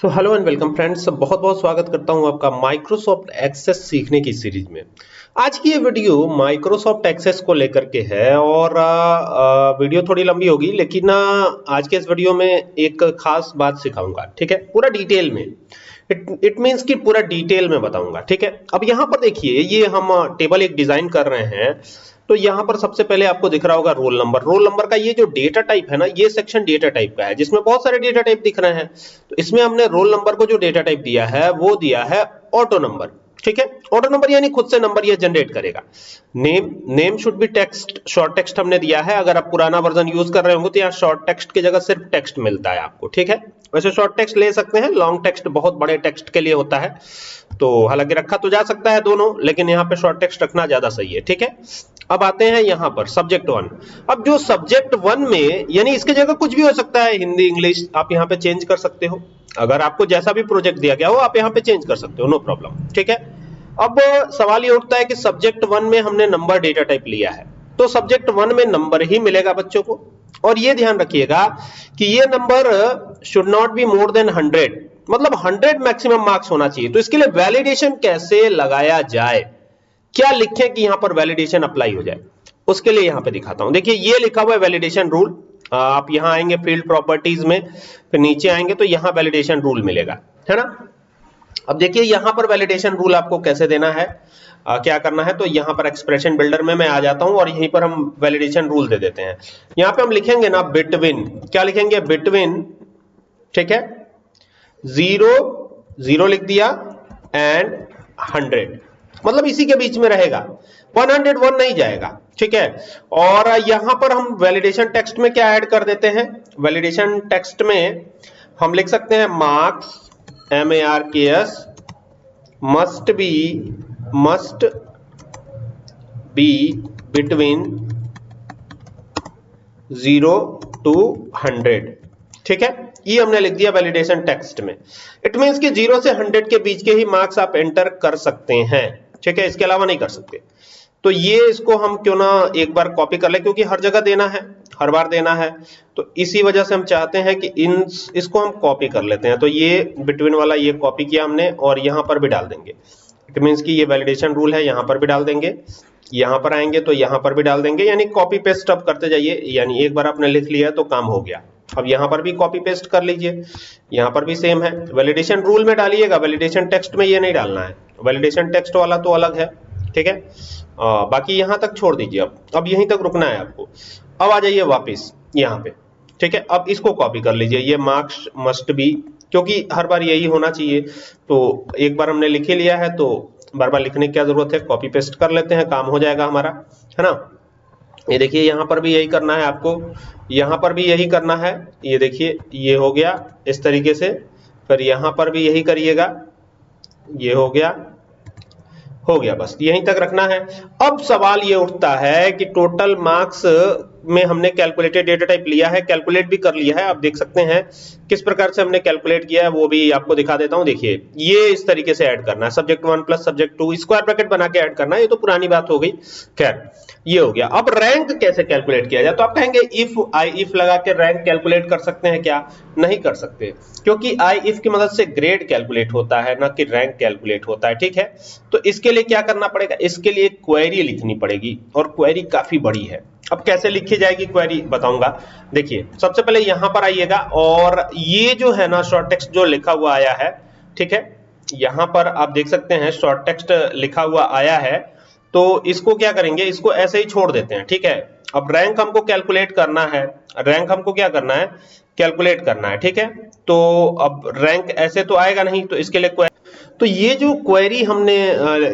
So hello and welcome friends, बहुत बहुत स्वागत करता हूं आपका माइक्रोसॉफ्ट एक्सेस सीखने की सीरीज में। आज की ये वीडियो माइक्रोसॉफ्ट एक्सेस को लेकर के है और वीडियो थोड़ी लंबी होगी, लेकिन आज के इस वीडियो में एक खास बात सिखाऊंगा। ठीक है, पूरा डिटेल में। इट मींस कि पूरा डिटेल में बताऊंगा। ठीक है, अब यहाँ पर देखिए, ये हम टेबल एक डिजाइन कर रहे हैं। तो यहाँ पर सबसे पहले आपको दिख रहा होगा रोल नंबर। रोल नंबर का ये जो डेटा टाइप है ना, ये सेक्शन डेटा टाइप का है, जिसमें बहुत सारे डेटा टाइप दिख रहे हैं। तो इसमें हमने रोल नंबर को जो डेटा टाइप दिया है वो दिया है ऑटो नंबर। ठीक है, ऑटो नंबर यानी खुद से नंबर ये जनरेट करेगा। Name should be text, short text हमने दिया है। अगर आप पुराना वर्जन यूज कर रहे होंगे तो यहाँ शॉर्ट टेक्स्ट की जगह सिर्फ टेक्स्ट मिलता है आपको। ठीक है, वैसे शॉर्ट टेक्स्ट ले सकते हैं, लॉन्ग टेक्स्ट बहुत बड़े टेक्स्ट के लिए होता है। तो हालांकि रखा तो जा सकता है दोनों, लेकिन यहाँ पे शॉर्ट टेक्स्ट रखना ज्यादा सही है। ठीक है, अब आते हैं यहाँ पर सब्जेक्ट वन। अब जो सब्जेक्ट वन में, यानी इसके जगह कुछ भी हो सकता है, हिंदी इंग्लिश आप यहाँ पे चेंज कर सकते हो। अगर आपको जैसा भी प्रोजेक्ट दिया गया हो आप यहाँ पे चेंज कर सकते हो, नो प्रॉब्लम। ठीक है, अब सवाल ये उठता है कि सब्जेक्ट वन में हमने नंबर डेटा टाइप लिया है, तो सब्जेक्ट वन में नंबर ही मिलेगा बच्चों को। और ये ध्यान रखिएगा कि ये number should not be more than 100, मतलब 100 मैक्सिमम मार्क्स होना चाहिए। तो इसके लिए वैलिडेशन कैसे लगाया जाए, क्या लिखें कि यहां पर वैलिडेशन अप्लाई हो जाए, उसके लिए यहां पे दिखाता हूं। देखिए, ये लिखा हुआ है वैलिडेशन रूल। आप यहां आएंगे फील्ड प्रॉपर्टीज में, फिर नीचे आएंगे तो यहां वैलिडेशन रूल मिलेगा, है ना। अब देखिए यहां पर वैलिडेशन रूल आपको कैसे देना है, क्या करना है। तो यहां पर एक्सप्रेशन बिल्डर में मैं आ जाता हूं और यहीं पर हम वैलिडेशन रूल दे देते हैं। यहां पे हम लिखेंगे ना बिटवीन, क्या लिखेंगे, बिटवीन। ठीक है, 0 लिख दिया एंड 100, मतलब इसी के बीच में रहेगा, 101 नहीं जाएगा। ठीक है, और यहां पर हम वैलिडेशन टेक्स्ट में क्या ऐड कर देते हैं, वैलिडेशन टेक्स्ट में हम लिख सकते हैं marks, MARKS must be between 0 to 100। ठीक है, ये हमने लिख दिया वैलिडेशन टेक्स्ट में। इट मींस कि 0 से 100 के बीच के ही मार्क्स आप एंटर कर सकते हैं। ठीक है, इसके अलावा नहीं कर सकते। तो ये इसको हम क्यों ना एक बार कॉपी कर ले, क्योंकि हर जगह देना है, हर बार देना है, तो इसी वजह से हम चाहते हैं कि इसको हम कॉपी कर लेते हैं। तो ये बिटवीन वाला ये कॉपी किया हमने और यहां पर भी डाल देंगे। इट मींस कि ये वैलिडेशन रूल है, यहां पर भी डाल देंगे, यहां पर आएंगे तो यहां पर भी डाल देंगे, यानी कॉपी पेस्ट अब करते जाइए। यानी एक बार आपने लिख लिया तो काम हो गया। अब यहां पर भी कॉपी पेस्ट कर लीजिए, यहां पर भी सेम है। वैलिडेशन रूल में डालिएगा, वैलिडेशन टेक्स्ट में ये नहीं डालना है, वैलिडेशन टेक्स्ट वाला तो अलग है। ठीक है, बाकी यहां तक छोड़ दीजिए। अब यहीं तक रुकना है आपको। अब आ जाइए वापस यहां पे। ठीक है, अब इसको कॉपी कर लीजिए, ये मार्क्स मस्ट बी, क्योंकि हर बार यही होना चाहिए। तो एक बार हमने लिख ही लिया है तो बार बार लिखने की क्या जरूरत है, कॉपी पेस्ट कर लेते हैं, काम हो जाएगा हमारा, है ना। ये देखिए यहां पर भी यही करना है आपको, यहां पर भी यही करना है। ये देखिए ये हो गया इस तरीके से, फिर यहां पर भी यही करिएगा, ये हो गया, बस यहीं तक रखना है। अब सवाल ये उठता है कि टोटल मार्क्स में हमने कैलकुलेटेड डेटा टाइप लिया है, कैलकुलेट भी कर लिया है। आप देख सकते हैं किस प्रकार से हमने कैलकुलेट किया है, वो भी आपको दिखा देता हूं। देखिए ये इस तरीके से ऐड करना है, subject 1 plus subject 2 square bracket बना के ऐड करना है। ये तो पुरानी बात हो गई, खैर ये हो गया। अब रैंक कैसे कैलकुलेट किया जाए, तो आप कहेंगे इफ लगा के रैंक कैलकुलेट कर सकते हैं क्या, नहीं कर सकते, क्योंकि इफ की मदद से ग्रेड कैलकुलेट होता है, ना कि रैंक कैलकुलेट होता है। ठीक है, तो इसके लिए क्या करना पड़ेगा, इसके लिए क्वेरी लिखनी पड़ेगी, और क्वेरी काफी बड़ी है। अब कैसे लिखी जाएगी क्वेरी बताऊंगा। देखिए सबसे पहले यहां पर आइएगा और ये जो है ना शॉर्ट टेक्स्ट जो लिखा हुआ आया है, ठीक है, यहां पर आप देख सकते हैं शॉर्ट टेक्स्ट लिखा हुआ आया है। तो इसको क्या करेंगे, इसको ऐसे ही छोड़ देते हैं। ठीक है, अब रैंक हमको कैलकुलेट करना है, रैंक हमको क्या करना है, कैलकुलेट करना है। ठीक है, तो अब रैंक ऐसे तो आएगा नहीं, तो इसके लिए तो ये जो क्वेरी हमने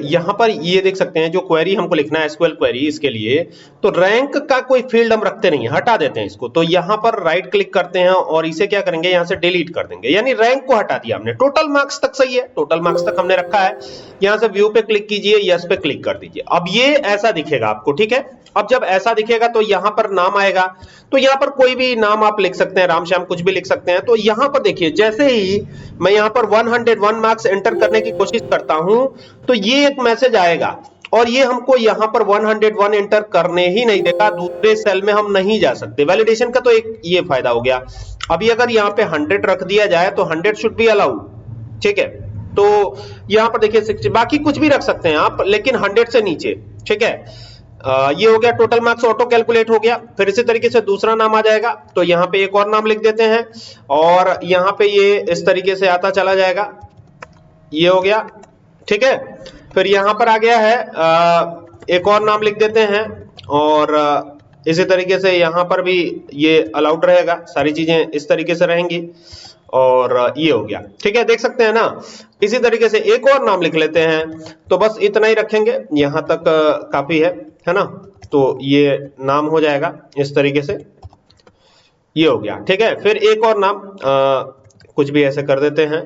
यहां पर ये देख सकते हैं, जो क्वेरी हमको लिखना है एसक्यूएल क्वेरी, इसके लिए तो रैंक का कोई फील्ड हम रखते नहीं है, हटा देते हैं इसको। तो यहां पर राइट क्लिक करते हैं और इसे क्या करेंगे, यहां से डिलीट कर देंगे, यानी रैंक को हटा दिया हमने। टोटल मार्क्स तक सही है, टोटल मार्क्स तक हमने रखा है। यहां से व्यू पे क्लिक कीजिए, यस पे क्लिक कर दीजिए। अब ये ऐसा दिखेगा आपको। ठीक है, अब जब ऐसा दिखेगा तो यहां पर नाम आएगा, तो यहां पर कोई भी नाम आप लिख सकते हैं, राम श्याम कुछ भी लिख सकते हैं। तो यहां पर देखिए जैसे ही मैं यहां पर 101 मार्क्स एंटर करने की कोशिश करता हूं तो ये एक मैसेज आएगा, और ये हमको यहां पर 101 एंटर करने ही नहीं देगा, दूसरे सेल में हम नहीं जा सकते। वैलिडेशन का तो एक ये फायदा हो गया। अभी अगर यहाँ पे 100 रख दिया जाए तो 100 शुड बी अलाउड, ठीक है। तो यहाँ पर देखिए 60, बाकी कुछ भी रख सकते हैं आप, लेकिन 100 से नीचे, ठीक है। ये हो गया टोटल मार्क्स ऑटो कैलकुलेट हो गया। फिर इसी तरीके से दूसरा नाम आ जाएगा, तो यहाँ पे एक और नाम लिख देते हैं और यहाँ पे ये इस तरीके से आता चला जाएगा, ये हो गया, ठीक है। फिर यहाँ पर आ गया है एक और नाम लिख देते हैं और इसी तरीके से यहाँ पर भी ये अलाउड रहेगा, सारी चीजें इस तरीके से रहेंगी और ये हो गया, ठीक है। देख सकते हैं ना, इसी तरीके से एक और नाम लिख लेते हैं, तो बस इतना ही रखेंगे, यहां तक काफी है ना। तो ये नाम हो जाएगा इस तरीके से, ये हो गया, ठीक है। फिर एक और नाम कुछ भी ऐसे कर देते हैं,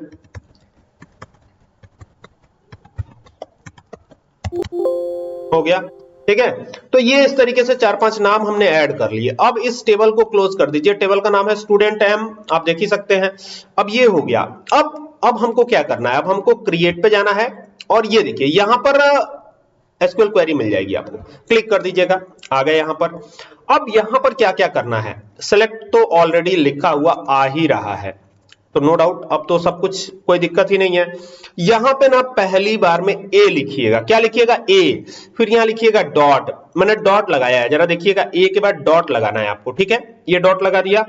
हो गया, ठीक है। तो ये इस तरीके से 4-5 नाम हमने ऐड कर लिए। अब इस टेबल को क्लोज कर दीजिए, टेबल का नाम है स्टूडेंट एम, आप देख ही सकते हैं। अब ये हो गया। अब हमको क्या करना है, अब हमको क्रिएट पे जाना है और ये देखिए यहां पर एसक्यूएल क्वेरी मिल जाएगी आपको, क्लिक कर दीजिएगा, आ गए यहां पर। अब यहां पर क्या क्या करना है, सेलेक्ट तो ऑलरेडी लिखा हुआ आ ही रहा है, तो नो डाउट अब तो सब कुछ कोई दिक्कत ही नहीं है। यहां पे ना पहली बार में ए लिखिएगा, क्या लिखिएगा, ए, फिर यहां लिखिएगा डॉट, मैंने डॉट लगाया है, जरा देखिएगा ए के बाद डॉट लगाना है आपको, ठीक है। ये डॉट लगा दिया।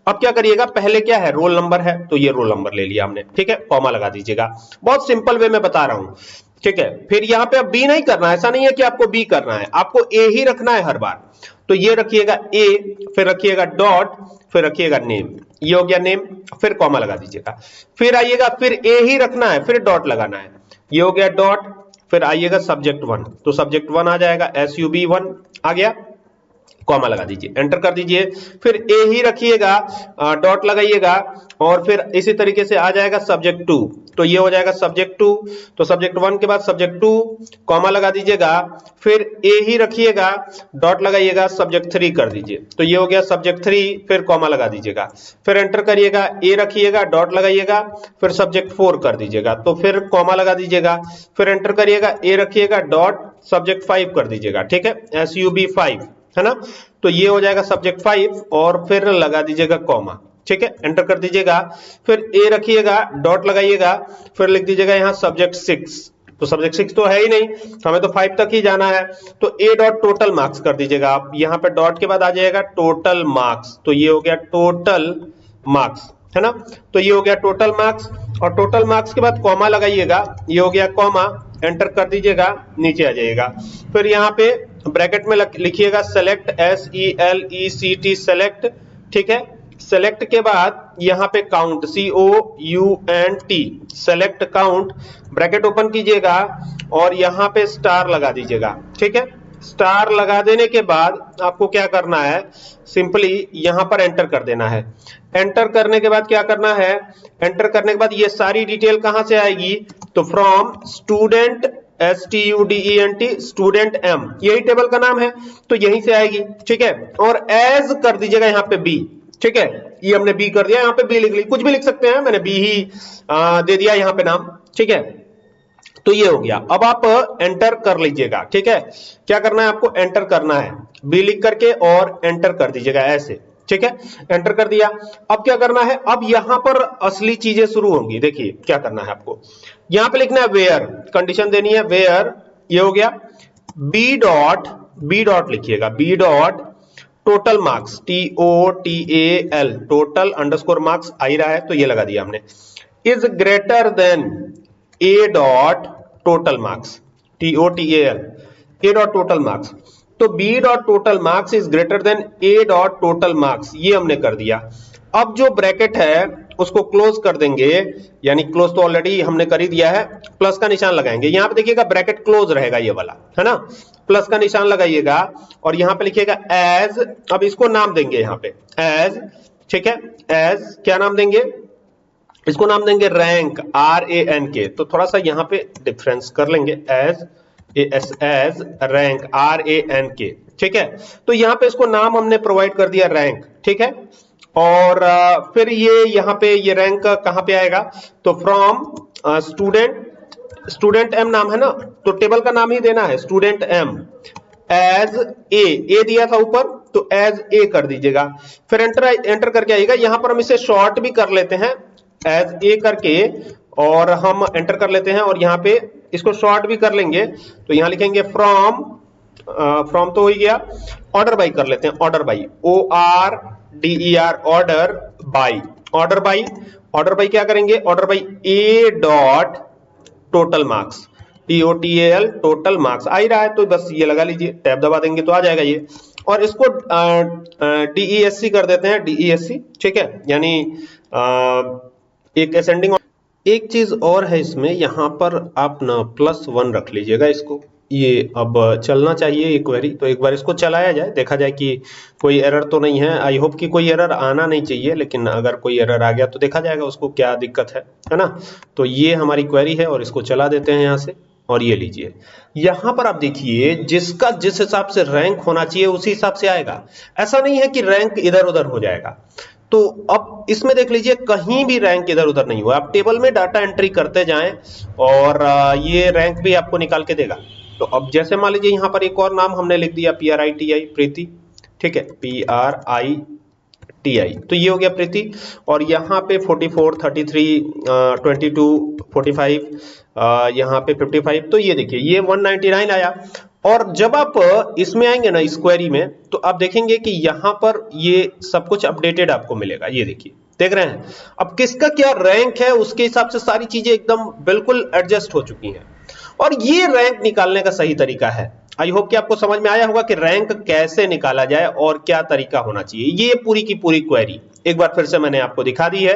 अब क्या करिएगा, पहले क्या है, रोल नंबर है, तो ये रोल नंबर ले लिया हमने, ठीक है, कॉमा लगा दीजिएगा। बहुत सिंपल वे में बता रहा हूं, ठीक है। फिर यहां पे अब बी नहीं करना है, ऐसा नहीं है कि आपको बी करना है, आपको ए ही रखना है हर बार। तो ये रखिएगा ए, फिर रखिएगा डॉट, फिर रखिएगा नेम, ये हो गया नेम, फिर कॉमा लगा दीजिएगा। फिर आइएगा, फिर ए ही रखना है, फिर डॉट लगाना है, ये हो गया डॉट। फिर आइएगा सब्जेक्ट 1, तो सब्जेक्ट 1 आ जाएगा, SUB1 आ गया, कॉमा लगा दीजिए, एंटर कर दीजिए। फिर ए ही रखिएगा, डॉट लगाइएगा और फिर इसी तरीके से आ जाएगा सब्जेक्ट 2, तो ये हो जाएगा सब्जेक्ट 2। तो सब्जेक्ट 1 के बाद सब्जेक्ट 2, कॉमा लगा दीजिएगा, फिर ए ही रखिएगा, डॉट लगाइएगा, सब्जेक्ट 3 कर दीजिए, तो ये हो गया सब्जेक्ट 3, फिर कॉमा लगा दीजिएगा, फिर एंटर करिएगा, ए रखिएगा, डॉट लगाइएगा, फिर सब्जेक्ट 4 कर दीजिएगा, तो फिर कॉमा लगा दीजिएगा, फिर एंटर करिएगा, ए रखिएगा, डॉट, सब्जेक्ट 5 कर दीजिएगा, ठीक है, SUB5 है ना। तो ये हो जाएगा सब्जेक्ट 5 और फिर लगा दीजिएगा कॉमा, ठीक है, एंटर कर दीजिएगा। फिर ए रखिएगा, डॉट लगाइएगा, फिर लिख दीजिएगा यहां सब्जेक्ट 6, तो सब्जेक्ट 6 तो है ही नहीं, हमें तो 5 तक ही जाना है, तो ए डॉट टोटल मार्क्स कर दीजिएगा आप, यहां पे डॉट के बाद आ जाएगा टोटल मार्क्स, तो ये हो गया टोटल मार्क्स, है ना। तो ये हो गया टोटल मार्क्स और टोटल मार्क्स के बाद कॉमा लगाइएगा, ये हो गया कॉमा, एंटर कर दीजिएगा, नीचे आ जाइएगा। फिर यहाँ पे ब्रैकेट में लिखिएगा सेलेक्ट, SELECT सेलेक्ट, ठीक है। सेलेक्ट के बाद यहाँ पे count, COUNT, select count, bracket open कीजिएगा और यहाँ पे स्टार लगा दीजिएगा, ठीक है। स्टार लगा देने के बाद आपको क्या करना है, सिंपली यहां पर एंटर कर देना है। एंटर करने के बाद क्या करना है, एंटर करने के बाद ये सारी डिटेल कहां से आएगी, तो from student, STUDENT, student M, यही टेबल का नाम है, तो यहीं से आएगी, ठीक है। और एज कर दीजिएगा यहाँ पे B, ठीक है, ये हमने B कर दिया, यहाँ पे B लिख ली, कुछ भी लिख सकते हैं, मैंने B ही दे दिया यहाँ पे नाम, ठीक है। तो ये हो गया। अब आप एंटर कर लीजिएगा, ठीक है। क्या करना है आपको, एंटर करना है, बी लिख करके और एंटर कर दीजिएगा ऐसे, ठीक है, एंटर कर दिया। अब क्या करना है, अब यहां पर असली चीजें शुरू होंगी। देखिए क्या करना है आपको, यहां पे लिखना है वेयर, कंडीशन देनी है वेयर, ये हो गया, बी डॉट लिखिएगा, B dot total marks, TOTAL, total underscore marks आ ही रहा है, तो ये लगा दिया हमने, is greater than A dot total marks, TOTAL, A dot total marks, तो B dot total marks is greater than A dot total marks, ये हमने कर दिया। अब जो ब्रैकेट है उसको क्लोज कर देंगे, यानी क्लोज तो ऑलरेडी हमने कर ही दिया है, प्लस का निशान लगाएंगे, यहां पे देखिएगा ब्रैकेट क्लोज रहेगा ये वाला, है ना, प्लस का निशान लगाइएगा और यहां पे लिखिएगा एज, अब इसको नाम देंगे यहां पे एज, ठीक है, एज क्या नाम देंगे, इसको नाम देंगे रैंक, RANK, तो थोड़ा सा यहां पे डिफरेंस कर लेंगे, एज रैंक, RANK, ठीक है। तो यहां पे इसको नाम हमने प्रोवाइड कर दिया रैंक, ठीक है। और फिर ये यहां पे ये रैंक कहां पे आएगा, तो फ्रॉम स्टूडेंट M नाम है ना, तो टेबल का नाम ही देना है स्टूडेंट M, एज ए दिया था ऊपर, तो एज ए कर दीजिएगा, फिर एंटर करके आइएगा। यहां पर हम इसे शॉर्ट भी कर लेते हैं एज ए करके, और हम एंटर कर लेते हैं, और यहां पे इसको शॉर्ट भी कर लेंगे, तो यहां लिखेंगे फ्रॉम, फ्रॉम तो हो ही गया, ऑर्डर बाई कर लेते हैं, order by, ORDER, order by, order by, order by क्या करेंगे, order by A dot total marks, TOTAL total marks आ ही रहा है, तो बस ये लगा लीजिए, टैब दबा देंगे तो आ जाएगा ये, और इसको DESC कर देते हैं, DESC, ठीक है, यानी एक असेंडिंग। एक चीज और है इसमें, यहां पर आप ना +1 रख लीजिएगा इसको, ये अब चलना चाहिए ये क्वेरी, तो एक बार इसको चलाया जाए, देखा जाए कि कोई एरर तो नहीं है। आई होप कि कोई एरर आना नहीं चाहिए, लेकिन अगर कोई एरर आ गया तो देखा जाएगा उसको क्या दिक्कत है ना। तो ये हमारी क्वेरी है, और इसको चला देते हैं यहाँ से, और ये लीजिए, यहां पर आप देखिए जिसका जिस हिसाब से रैंक होना चाहिए उसी हिसाब से आएगा, ऐसा नहीं है कि रैंक इधर उधर हो जाएगा। तो अब इसमें देख लीजिए कहीं भी रैंक इधर उधर नहीं हुआ, आप टेबल में डाटा एंट्री करते जाएं और ये रैंक भी आपको निकाल के देगा। तो अब जैसे मान लीजिए यहाँ पर एक और नाम हमने लिख दिया, PRITI, प्रीति, ठीक है, PRITI, तो ये हो गया प्रीति, और यहाँ पे 44, 33, 22, 45, यहाँ पे 55, तो ये देखिए ये 199 आया। और जब आप इसमें आएंगे ना इस क्वेरी में, तो आप देखेंगे कि यहाँ पर ये सब कुछ अपडेटेड आपको मिलेगा, ये देखिए, देख रहे हैं। अब किसका क्या रैंक है उसके हिसाब से सारी चीजें एकदम बिल्कुल एडजस्ट हो चुकी हैं, और ये रैंक निकालने का सही तरीका है। आई होप कि आपको समझ में आया होगा कि रैंक कैसे निकाला जाए और क्या तरीका होना चाहिए। ये पूरी की पूरी क्वेरी एक बार फिर से मैंने आपको दिखा दी है,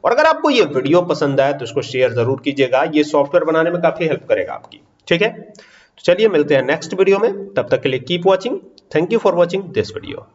और अगर आपको ये वीडियो पसंद आए तो इसको शेयर जरूर कीजिएगा, ये सॉफ्टवेयर बनाने में काफी हेल्प करेगा आपकी, ठीक है। तो चलिए मिलते हैं नेक्स्ट वीडियो में, तब तक के लिए keep watching, thank you for watching this video.